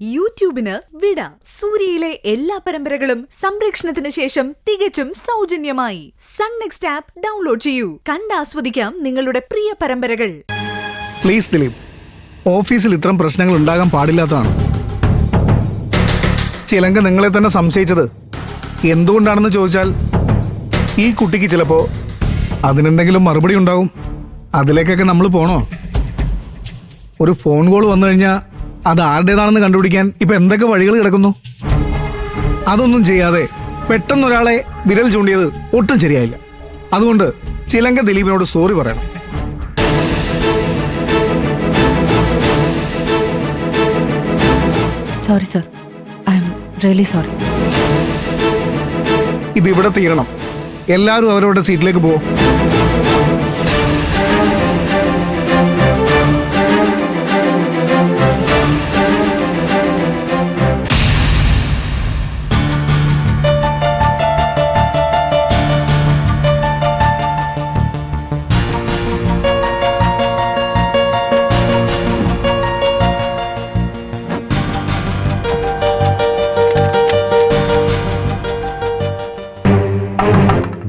യൂട്യൂബിന് വിട. സൂര്യയിലെ എല്ലാ പരമ്പരകളും സംരക്ഷണത്തിന് ശേഷം തികച്ചും സൗജന്യമായി സൺ നെക്സ്റ്റ് ആപ്പ് ഡൗൺലോഡ് ചെയ്യൂ. കണ്ടാസ്വദിക്കാം നിങ്ങളുടെ പ്രിയ പരമ്പരകൾ. പ്ലീസ് ദിലീപ്, ഓഫീസിൽ ഇത്തരം പ്രശ്നങ്ങൾ ഉണ്ടാകാൻ പാടില്ലാത്തതാണ്. ചിലങ്ക നിങ്ങളെ തന്നെ സംശയിച്ചത് എന്തുകൊണ്ടാണെന്ന് ചോദിച്ചാൽ ഈ കുട്ടിക്ക് ചിലപ്പോ അതിനെന്തെങ്കിലും മറുപടി ഉണ്ടാവും. അതിലേക്കൊക്കെ നമ്മൾ പോണോ? ഒരു ഫോൺ കോൾ വന്നു കഴിഞ്ഞാൽ അത് ആരുടേതാണെന്ന് കണ്ടുപിടിക്കാൻ ഇപ്പൊ എന്തൊക്കെ വഴികൾ കിടക്കുന്നു. അതൊന്നും ചെയ്യാതെ പെട്ടെന്നൊരാളെ വിരൽ ചൂണ്ടിയത് ഒട്ടും ശരിയായില്ല. അതുകൊണ്ട് ചിലങ്ക ദിലീപിനോട് സോറി പറയണം. Sorry sir, I am really sorry. ഇതിവിടെ തീരണം. എല്ലാവരും അവരവരുടെ സീറ്റിലേക്ക് പോവും.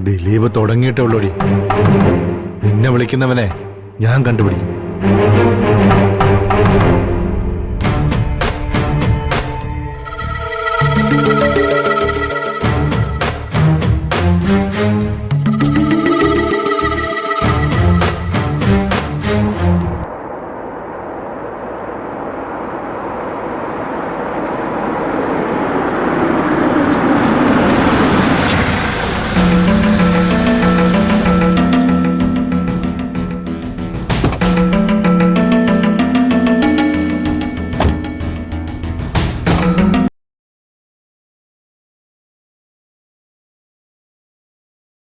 ദിലീപ് തുടങ്ങിയിട്ടേ ഉള്ളൂടി. നിന്നെ വിളിക്കുന്നവനെ ഞാൻ കണ്ടുപിടിക്കും.